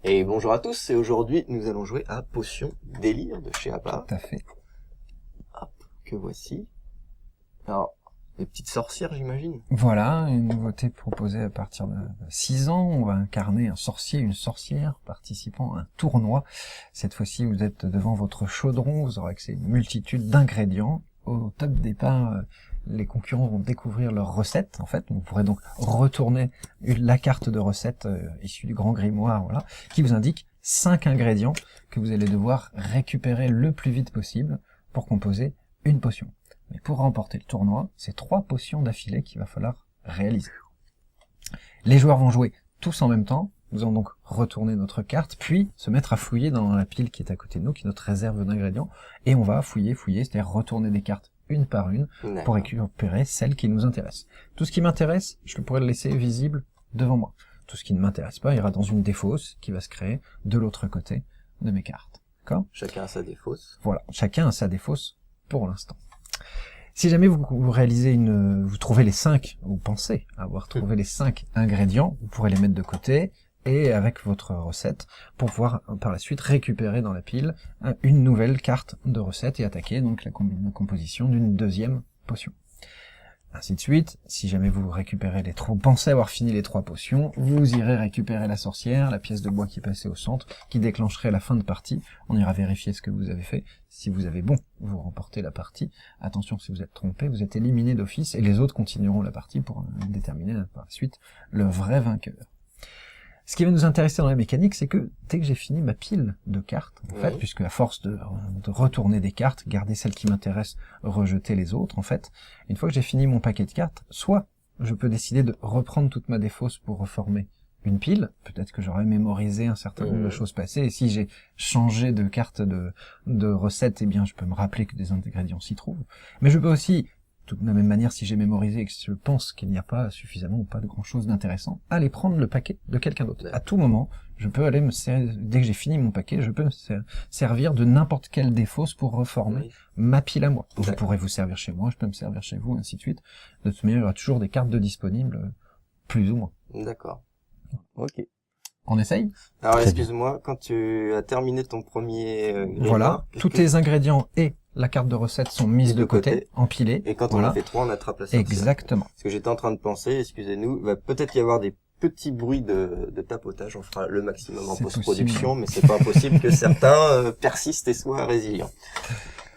Et bonjour à tous, et aujourd'hui nous allons jouer à Potion Délire de chez APA. Tout à fait. Hop, que voici. Alors, les petites sorcières j'imagine. Voilà, une nouveauté proposée à partir de 6 ans. On va incarner un sorcier, une sorcière participant à un tournoi. Cette fois-ci, vous êtes devant votre chaudron, vous aurez accès à une multitude d'ingrédients. Au top départ, les concurrents vont découvrir leurs recettes. En fait, vous pourrez donc retourner la carte de recettes issue du grand grimoire, voilà, qui vous indique 5 ingrédients que vous allez devoir récupérer le plus vite possible pour composer une potion. Mais pour remporter le tournoi, c'est 3 potions d'affilée qu'il va falloir réaliser. Les joueurs vont jouer tous en même temps. Nous allons donc retourner notre carte, puis se mettre à fouiller dans la pile qui est à côté de nous, qui est notre réserve d'ingrédients, et on va fouiller, c'est-à-dire retourner des cartes une par une pour récupérer celles qui nous intéressent. Tout ce qui m'intéresse, je pourrais le laisser visible devant moi. Tout ce qui ne m'intéresse pas ira dans une défausse qui va se créer de l'autre côté de mes cartes. D'accord ? Chacun a sa défausse. Voilà, chacun a sa défausse pour l'instant. Si jamais vous réalisez vous trouvez les 5, vous pensez avoir trouvé les 5 ingrédients, vous pourrez les mettre de côté, et avec votre recette, pour pouvoir par la suite récupérer dans la pile une nouvelle carte de recette et attaquer donc la composition d'une deuxième potion. Ainsi de suite, si jamais vous récupérez pensez avoir fini les 3 potions, vous irez récupérer la sorcière, la pièce de bois qui est passée au centre, qui déclencherait la fin de partie. On ira vérifier ce que vous avez fait. Si vous avez bon, vous remportez la partie. Attention, si vous êtes trompé, vous êtes éliminé d'office, et les autres continueront la partie pour déterminer par la suite le vrai vainqueur. Ce qui va nous intéresser dans la mécanique, c'est que dès que j'ai fini ma pile de cartes, en fait, puisque à force de retourner des cartes, garder celles qui m'intéressent, rejeter les autres, en fait, une fois que j'ai fini mon paquet de cartes, soit je peux décider de reprendre toute ma défausse pour reformer une pile, peut-être que j'aurais mémorisé un certain nombre de choses passées, et si j'ai changé de carte de recette, eh bien je peux me rappeler que des ingrédients s'y trouvent. Mais je peux aussi, de la même manière, si j'ai mémorisé et que je pense qu'il n'y a pas suffisamment ou pas de grand chose d'intéressant, aller prendre le paquet de quelqu'un d'autre. À tout moment, je peux aller dès que j'ai fini mon paquet, je peux me servir de n'importe quelle défausse pour reformer ma pile à moi. Vous pourrez vous servir chez moi, je peux me servir chez vous, ainsi de suite. De toute manière, il y aura toujours des cartes de disponibles, plus ou moins. D'accord. Ok. On essaye ? Alors excuse-moi, quand tu as terminé ton premier voilà, tous tes ingrédients et la carte de recette sont mises de côté, empilées. Et quand on a fait 3, on attrape la sorcière. Exactement. Parce que j'étais en train de penser, excusez-nous, il va peut-être y avoir des petits bruits de tapotage, on fera le maximum en post-production, mais c'est pas impossible que certains persistent et soient résilients.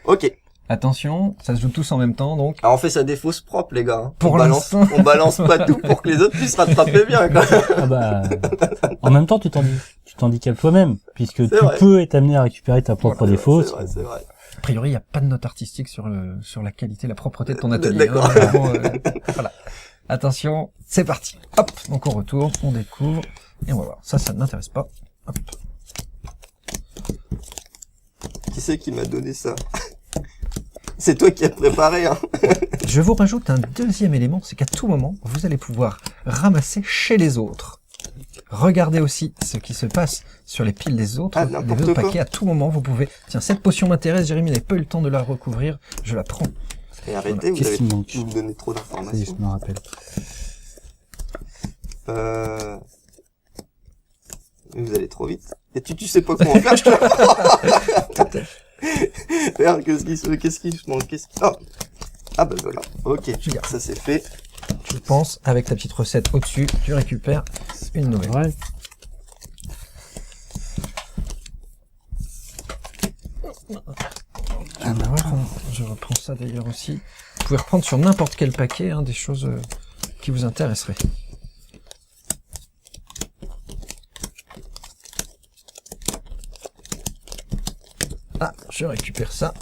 Ok. Attention, ça se joue tous en même temps, donc. Alors on fait sa défausse propre, les gars. Hein. Pour on balance pas tout pour que les autres puissent rattraper bien, quoi. Ah bah, en même temps, tu t'handicapes toi-même, puisque tu peux être amené à récupérer ta propre défausse. C'est vrai. A priori, il n'y a pas de note artistique sur la qualité, la propreté de ton atelier. D'accord. Voilà. Attention, c'est parti. Hop, donc on retourne, on découvre, et on va voir. Ça ne m'intéresse pas. Hop. Qui c'est qui m'a donné ça? C'est toi qui as préparé, hein. Je vous rajoute un deuxième élément, c'est qu'à tout moment, vous allez pouvoir ramasser chez les autres. Regardez aussi ce qui se passe sur les piles des autres, des autres paquets. À tout moment, vous pouvez... Tiens, cette potion m'intéresse, Jérémy n'avait pas eu le temps de la recouvrir, je la prends. Et arrêtez, voilà. Vous me donnez trop d'informations. Je me rappelle. Vous allez trop vite. Et tu sais pas comment faire, je te... Regarde, qu'est-ce qui se manque, Ah bah voilà, ok, ça c'est fait. Je pense, avec ta petite recette au-dessus, tu récupères une nouvelle. Ouais. Ah bah voilà, je reprends ça d'ailleurs aussi. Vous pouvez reprendre sur n'importe quel paquet des choses qui vous intéresseraient. Ah, je récupère ça.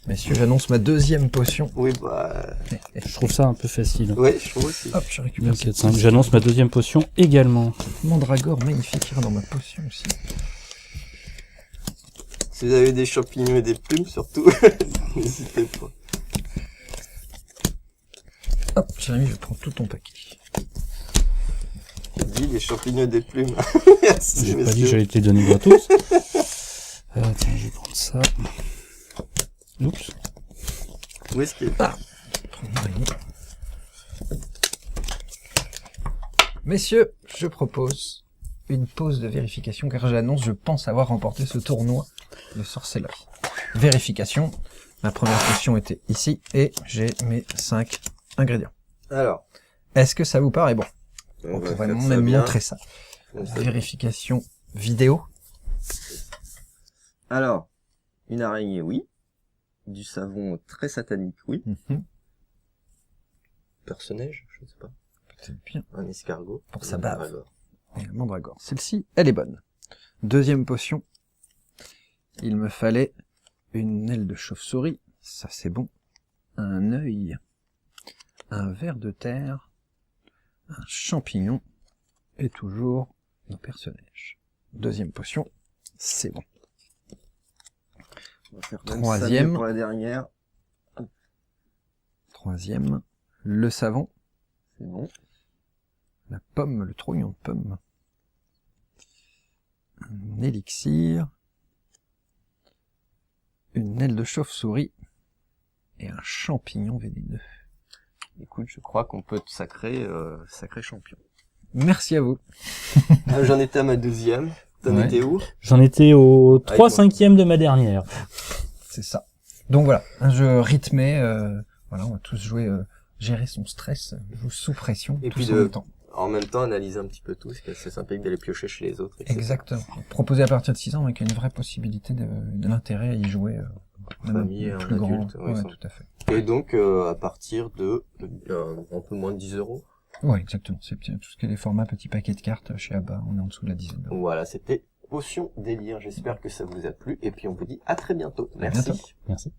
Messieurs, j'annonce ma deuxième potion. Oui, bah... Je trouve ça un peu facile. Ouais, je trouve aussi. Hop, je récupère ça. 4, 5. J'annonce ma deuxième potion également. Mandragore magnifique ira dans ma potion aussi. Si vous avez des champignons et des plumes, surtout, n'hésitez pas. Hop, Jérémy, je prends tout ton paquet. Dis des champignons et des plumes. Merci, j'ai pas dit que j'allais te les donner gratos. Tiens, je vais prendre ça. Oups. Où est-ce qu'il est? Messieurs, je propose une pause de vérification car j'annonce, je pense avoir remporté ce tournoi de sorcellerie. Vérification. Ma première potion était ici et j'ai mes 5 ingrédients. Alors. Est-ce que ça vous paraît bon? On va pourrait faire ça même bien. montrer ça. Vérification vidéo. Alors, une araignée, oui. Du savon très satanique, oui. Personnage, je ne sais pas. Peut-être bien. Un escargot. Pour sa bave. mandragore. Et la mandragore. Celle-ci, elle est bonne. Deuxième potion. Il me fallait une aile de chauve-souris. Ça, c'est bon. Un œil. Un ver de terre. Un champignon. Et toujours nos personnages. Deuxième potion. C'est bon. On va faire Troisième. pour la dernière. Troisième. Le savon. C'est bon. La pomme, le trognon de pomme. Un élixir. Une aile de chauve-souris. Et un champignon vénéneux. Écoute, je crois qu'on peut te sacrer champion. Merci à vous. J'en étais à ma 12e. T'en Ouais. étais où? J'en étais au Avec moi. 3/5 de ma dernière. C'est ça. Donc voilà, un jeu rythmé. Voilà, on va tous jouer, gérer son stress, jouer sous pression, Et tous puis en même temps. En même temps, analyser un petit peu tout, parce que c'est sympathique d'aller piocher chez les autres. etc. Exactement. Proposé à partir de 6 ans, avec une vraie possibilité de l'intérêt à y jouer, même Famille, un un plus grand. adulte, ouais, ça. Tout à fait. Et donc, à partir de un peu moins de 10 €. Ouais, exactement. C'est tout ce qui est les formats petits paquets de cartes chez Abba, on est en dessous de la dizaine d'euros. Voilà, c'était Potion Délire. J'espère que ça vous a plu. Et puis, on vous dit à très bientôt. À Merci. bientôt. Merci.